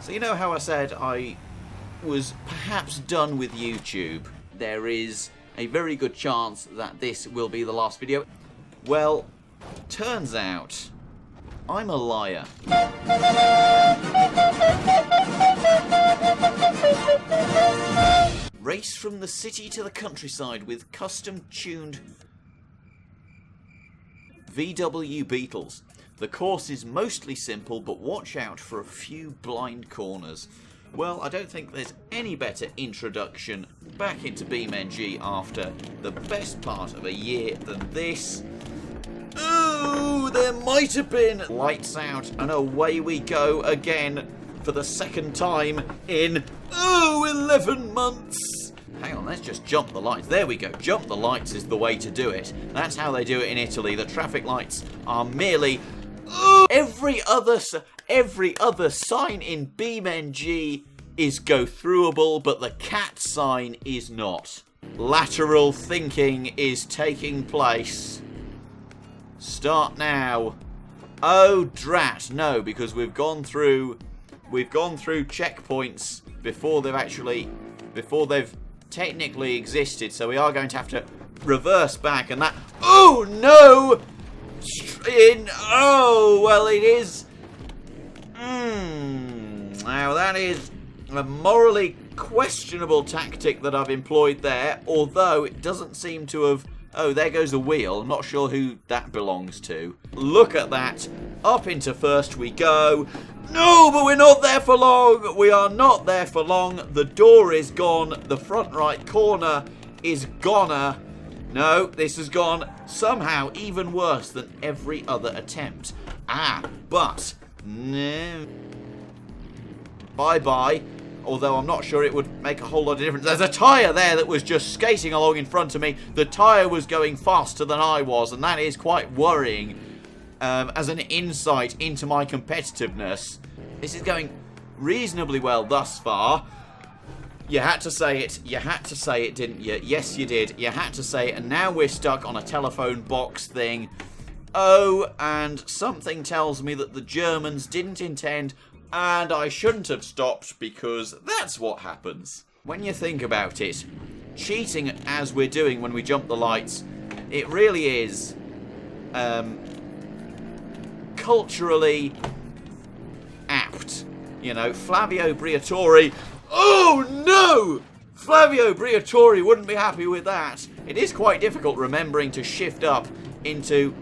So you know how I said I was perhaps done with YouTube? There is a very good chance that this will be the last video. Well, turns out I'm a liar. Race from the city to the countryside with custom-tuned VW Beetles. The course is mostly simple, but watch out for a few blind corners. Well, I don't think there's any better introduction back into BeamNG after the best part of a year than this. Ooh, there might have been. Lights out, and away we go again for the second time in, 11 months. Hang on, let's just jump the lights. There we go. Jump the lights is the way to do it. That's how they do it in Italy. The traffic lights are merely... Every other sign in BeamNG is go-throughable, but the cat sign is not. Lateral thinking is taking place. Start now. Oh drat, no, because we've gone through checkpoints before they've technically existed, so we are going to have to reverse back, and that... Oh no! Oh, well, it is... Now, that is a morally questionable tactic that I've employed there, although it doesn't seem to have... Oh, there goes a wheel. I'm not sure who that belongs to. Look at that. Up into first we go. No, but we're not there for long. We are not there for long. The door is gone. The front right corner is goner. No, this has gone somehow even worse than every other attempt. But... No. Bye-bye. Although I'm not sure it would make a whole lot of difference. There's a tyre there that was just skating along in front of me. The tyre was going faster than I was, and that is quite worrying as an insight into my competitiveness. This is going reasonably well thus far. You had to say it. You had to say it, didn't you? Yes, you did. You had to say it, and now we're stuck on a telephone box thing. Oh, and something tells me that the Germans didn't intend... And I shouldn't have stopped, because that's what happens. When you think about it, cheating as we're doing when we jump the lights, it really is culturally apt. You know, Flavio Briatore... Oh no! Flavio Briatore wouldn't be happy with that. It is quite difficult remembering to shift up into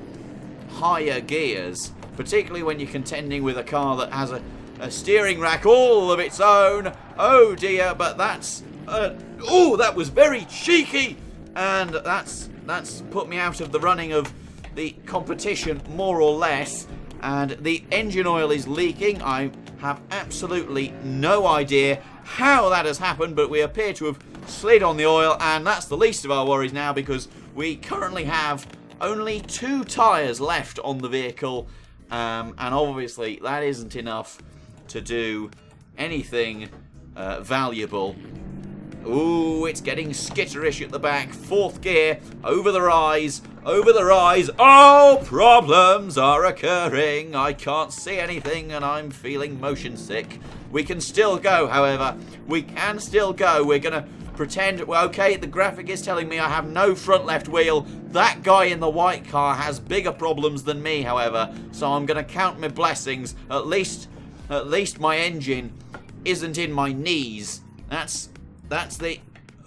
higher gears, particularly when you're contending with a car that has a steering rack all of its own. Oh dear, but that's... oh, that was very cheeky! And that's put me out of the running of the competition, more or less. And the engine oil is leaking. I have absolutely no idea how that has happened, but we appear to have slid on the oil, and that's the least of our worries now, because we currently have only 2 tyres left on the vehicle. And obviously that isn't enough to do anything valuable. Ooh, it's getting skitterish at the back. 4th gear, over the rise, over the rise. Oh, problems are occurring. I can't see anything and I'm feeling motion sick. We can still go, however. We can still go. We're going to pretend... Well, okay, the graphic is telling me I have no front left wheel. That guy in the white car has bigger problems than me, however. So I'm going to count my blessings. At least my engine isn't in my knees. That's the...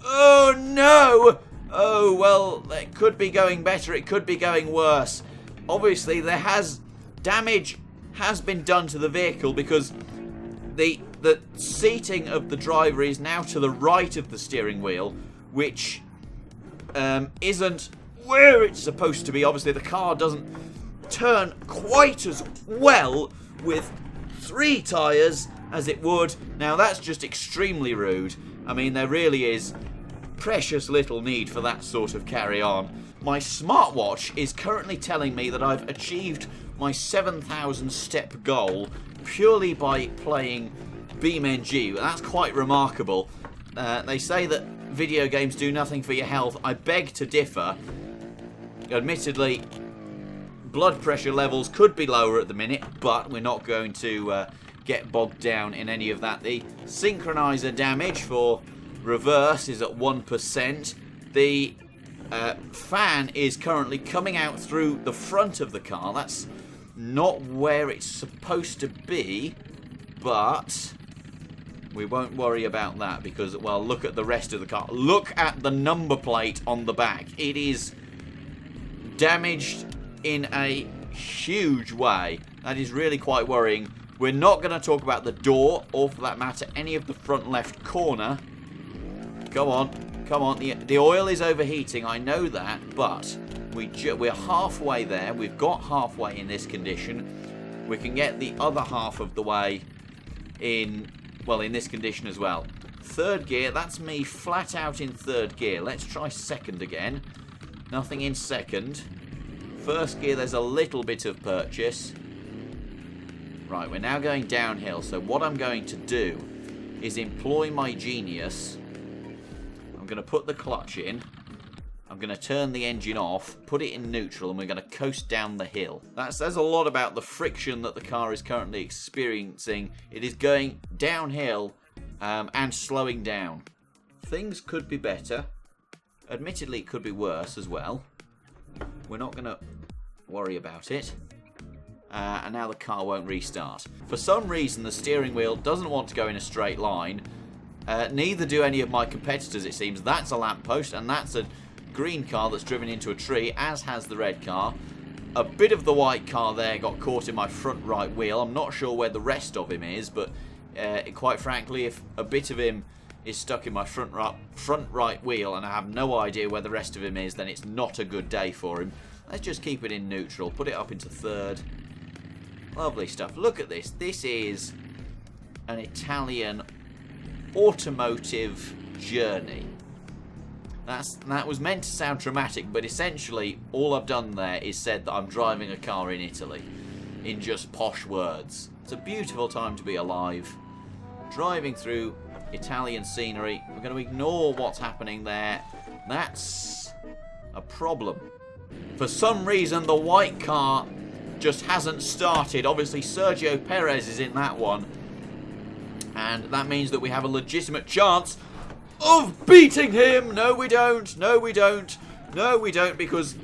Oh, no! Oh, well, it could be going better. It could be going worse. Obviously, damage has been done to the vehicle, because the seating of the driver is now to the right of the steering wheel, which isn't where it's supposed to be. Obviously, the car doesn't turn quite as well with 3 tyres as it would. Now, that's just extremely rude. I mean, there really is precious little need for that sort of carry on. My smartwatch is currently telling me that I've achieved my 7,000 step goal purely by playing BeamNG. That's quite remarkable. They say that video games do nothing for your health. I beg to differ. Admittedly, blood pressure levels could be lower at the minute, but we're not going to get bogged down in any of that. The synchronizer damage for reverse is at 1%. The fan is currently coming out through the front of the car. That's not where it's supposed to be, but we won't worry about that because, well, look at the rest of the car. Look at the number plate on the back. It is damaged in a huge way. That is really quite worrying. We're not going to talk about the door, or for that matter, any of the front left corner. Come on, come on. The oil is overheating, I know that, but we're halfway there. We've got halfway in this condition. We can get the other half of the way in, well, in this condition as well. Third gear, that's me flat out in third gear. Let's try second again. Nothing in second. First gear, there's a little bit of purchase. Right, we're now going downhill. So what I'm going to do is employ my genius. I'm going to put the clutch in. I'm going to turn the engine off, put it in neutral, and we're going to coast down the hill. That says a lot about the friction that the car is currently experiencing. It is going downhill and slowing down. Things could be better. Admittedly, it could be worse as well. We're not going to worry about it. And now the car won't restart. For some reason, the steering wheel doesn't want to go in a straight line. Neither do any of my competitors, it seems. That's a lamppost, and that's a green car that's driven into a tree, as has the red car. A bit of the white car there got caught in my front right wheel. I'm not sure where the rest of him is, but quite frankly, if a bit of him is stuck in my front right wheel and I have no idea where the rest of him is, then it's not a good day for him. Let's just keep it in neutral, put it up into third. Lovely stuff. Look at this. This is an Italian automotive journey. That was meant to sound dramatic, but essentially all I've done there is said that I'm driving a car in Italy in just posh words. It's a beautiful time to be alive. Driving through Italian scenery. We're going to ignore what's happening there. That's a problem. For some reason, the white car just hasn't started. Obviously, Sergio Perez is in that one. And that means that we have a legitimate chance of beating him. No, we don't. No, we don't. No, we don't, because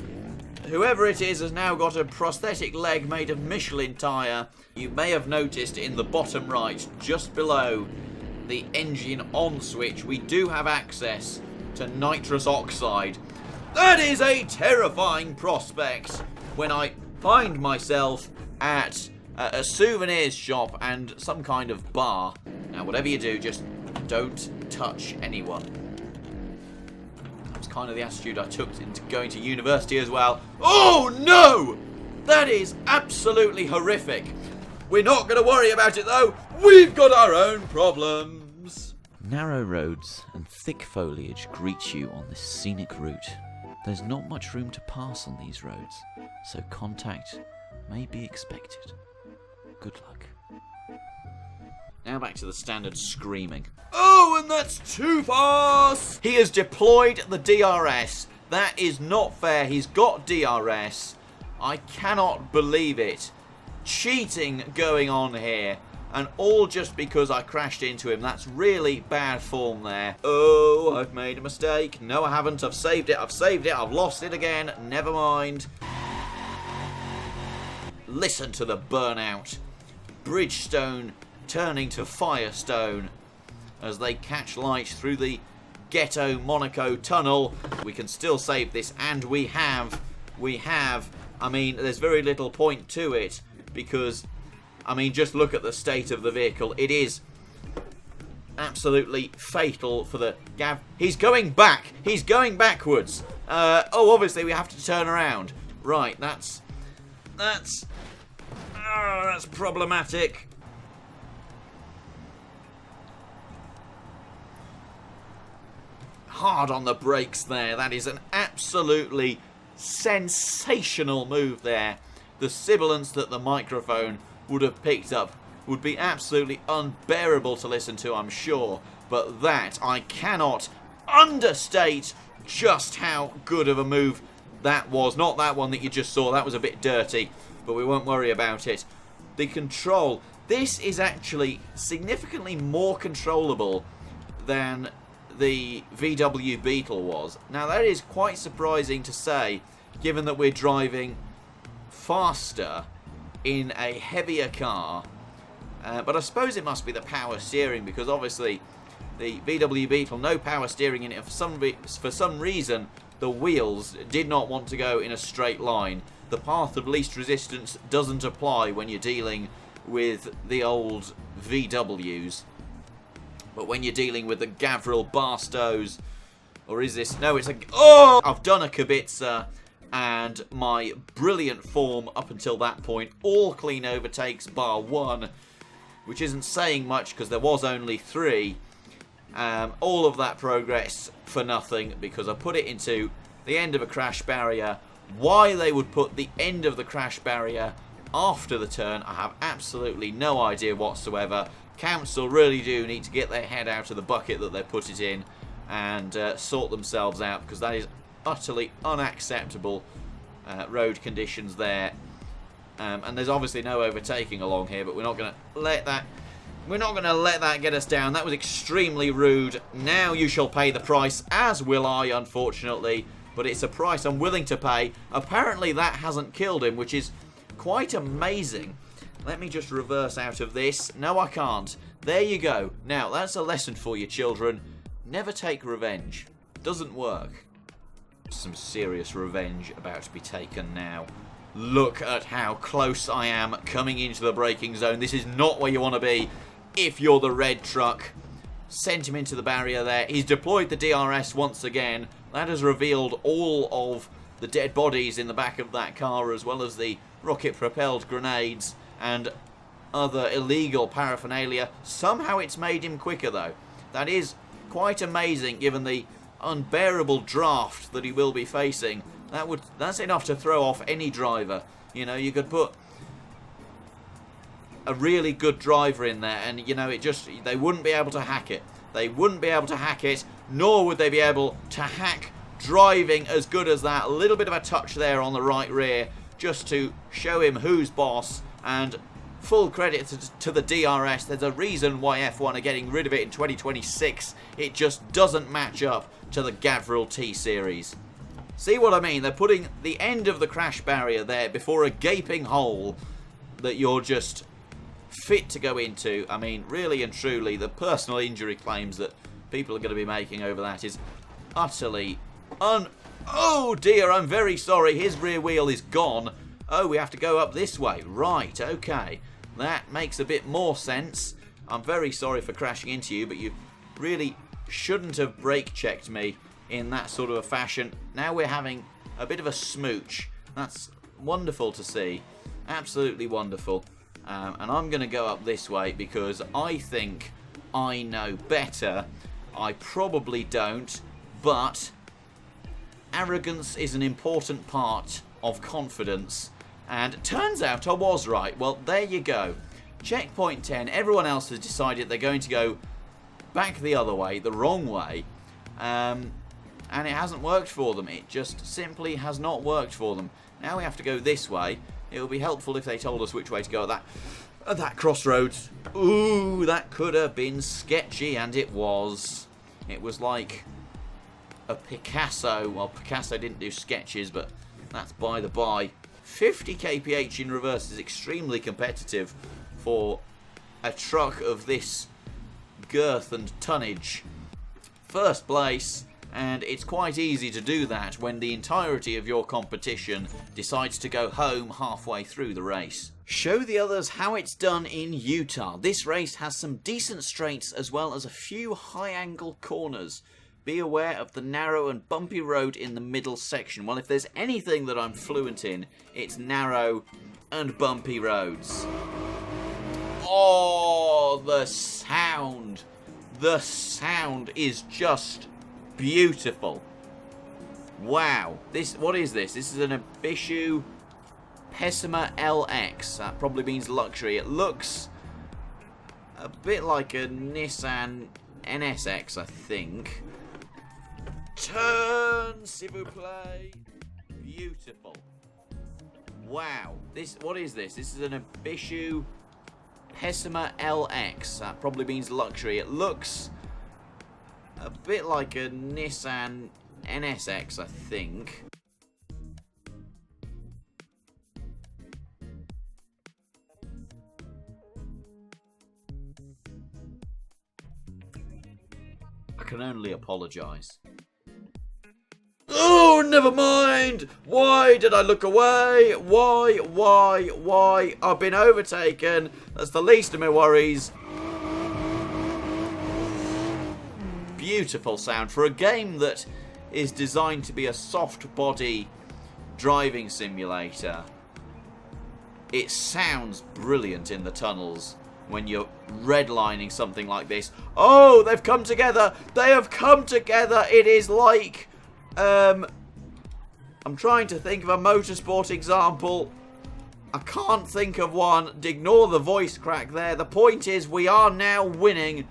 whoever it is has now got a prosthetic leg made of Michelin tyre. You may have noticed in the bottom right, just below the engine on switch, we do have access to nitrous oxide. That is a terrifying prospect when I find myself at a souvenirs shop and some kind of bar. Now, whatever you do, just don't touch anyone. That's kind of the attitude I took into going to university as well. Oh no! That is absolutely horrific. We're not going to worry about it though. We've got our own problems. Narrow roads and thick foliage greet you on this scenic route. There's not much room to pass on these roads, so contact may be expected. Good luck. Now back to the standard screaming. Oh, and that's too fast! He has deployed the DRS. That is not fair. He's got DRS. I cannot believe it. Cheating going on here. And all just because I crashed into him. That's really bad form there. Oh, I've made a mistake. No, I haven't. I've saved it. I've saved it. I've lost it again. Never mind. Listen to the burnout. Bridgestone turning to Firestone as they catch light through the Ghetto Monaco tunnel. We can still save this, and we have. I mean, there's very little point to it because, I mean, just look at the state of the vehicle. It is absolutely fatal for the Gav. He's going back. He's going backwards. Oh, obviously we have to turn around. Right, that's problematic. Hard on the brakes there. That is an absolutely sensational move there. The sibilance that the microphone would have picked up would be absolutely unbearable to listen to, I'm sure. But that, I cannot understate just how good of a move that was. Not that one that you just saw. That was a bit dirty, but we won't worry about it. The control, This is actually significantly more controllable than the VW Beetle was. Now that is quite surprising to say, given that we're driving faster in a heavier car. But I suppose it must be the power steering, because obviously the VW Beetle, no power steering in it. For some reason, the wheels did not want to go in a straight line. The path of least resistance doesn't apply when you're dealing with the old VWs. But when you're dealing with the Gavril Barstos, or is this? No, it's a... Oh! I've done a Kubica, and my brilliant form up until that point, all clean overtakes bar one, which isn't saying much because there was only three. All of that progress for nothing because I put it into the end of a crash barrier. Why they would put the end of the crash barrier after the turn, I have absolutely no idea whatsoever. Council really do need to get their head out of the bucket that they put it in and sort themselves out, because that is utterly unacceptable road conditions there. And there's obviously no overtaking along here, but we're not going to let that... We're not going to let that get us down. That was extremely rude. Now you shall pay the price, as will I, unfortunately. But it's a price I'm willing to pay. Apparently that hasn't killed him, which is quite amazing. Let me just reverse out of this. No, I can't. There you go. Now, that's a lesson for you, children. Never take revenge. Doesn't work. Some serious revenge about to be taken now. Look at how close I am coming into the braking zone. This is not where you want to be if you're the red truck. Sent him into the barrier there. He's deployed the DRS once again. That has revealed all of the dead bodies in the back of that car, as well as the rocket-propelled grenades and other illegal paraphernalia. Somehow it's made him quicker, though. That is quite amazing, given the unbearable draft that he will be facing. That's enough to throw off any driver. You know, you could put a really good driver in there, and you know, they wouldn't be able to hack it. They wouldn't be able to hack it, nor would they be able to hack driving as good as that. A little bit of a touch there on the right rear, just to show him who's boss. And full credit to the DRS. There's a reason why F1 are getting rid of it in 2026. It just doesn't match up to the Gavril T-Series. See what I mean? They're putting the end of the crash barrier there before a gaping hole that you're just fit to go into. I mean, really and truly, the personal injury claims that people are going to be making over that is utterly Oh dear, I'm very sorry. His rear wheel is gone. Oh, we have to go up this way. Right, okay. That makes a bit more sense. I'm very sorry for crashing into you, but you really shouldn't have brake checked me in that sort of a fashion. Now we're having a bit of a smooch. That's wonderful to see. Absolutely wonderful. And I'm going to go up this way because I think I know better. I probably don't, but arrogance is an important part of confidence. And it turns out I was right. Well, there you go. Checkpoint 10. Everyone else has decided they're going to go back the other way, the wrong way. And it hasn't worked for them. It just simply has not worked for them. Now we have to go this way. It would be helpful if they told us which way to go at that crossroads. Ooh, that could have been sketchy, and it was. It was like a Picasso. Well, Picasso didn't do sketches, but that's by the by. 50 kph in reverse is extremely competitive for a truck of this girth and tonnage. First place, and it's quite easy to do that when the entirety of your competition decides to go home halfway through the race. Show the others how it's done in Utah. This race has some decent straights as well as a few high-angle corners. Be aware of the narrow and bumpy road in the middle section. Well, if there's anything that I'm fluent in, it's narrow and bumpy roads. Oh, the sound. The sound is just beautiful. Wow. What is this? This is an Ibishu Pessima LX. That probably means luxury. It looks a bit like a Nissan NSX, I think. Turn, s'il vous plaît. Beautiful. Wow. What is this? This is an Ibishu Pessima LX. That probably means luxury. It looks a bit like a Nissan NSX, I think. I can only apologise. Oh, never mind! Why did I look away? Why? I've been overtaken. That's the least of my worries. Beautiful sound for a game that is designed to be a soft body driving simulator. It sounds brilliant in the tunnels when you're redlining something like this. Oh, they've come together. They have come together. It is like... I'm trying to think of a motorsport example. I can't think of one. Ignore the voice crack there. The point is, we are now winning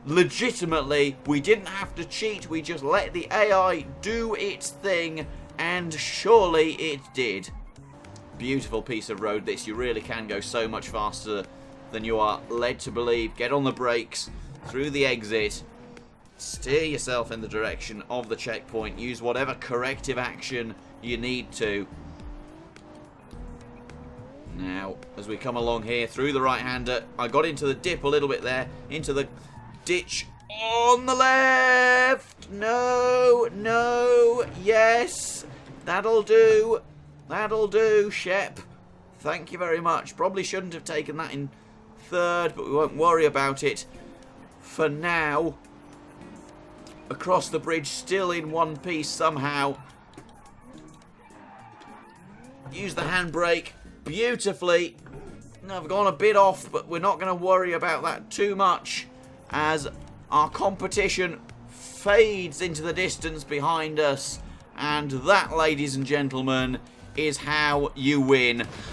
legitimately. We didn't have to cheat. We just let the AI do its thing, and surely it did. Beautiful piece of road this. You really can go so much faster than you are led to believe. Get on the brakes, through the exit. Steer yourself in the direction of the checkpoint. Use whatever corrective action you need to. Now, as we come along here through the right-hander, I got into the dip a little bit there, into the ditch on the left. No, yes, that'll do, Shep. Thank you very much. Probably shouldn't have taken that in third, but we won't worry about it for now. Across the bridge, still in one piece somehow. Use the handbrake beautifully. I've gone a bit off, but we're not going to worry about that too much as our competition fades into the distance behind us. And that, ladies and gentlemen, is how you win.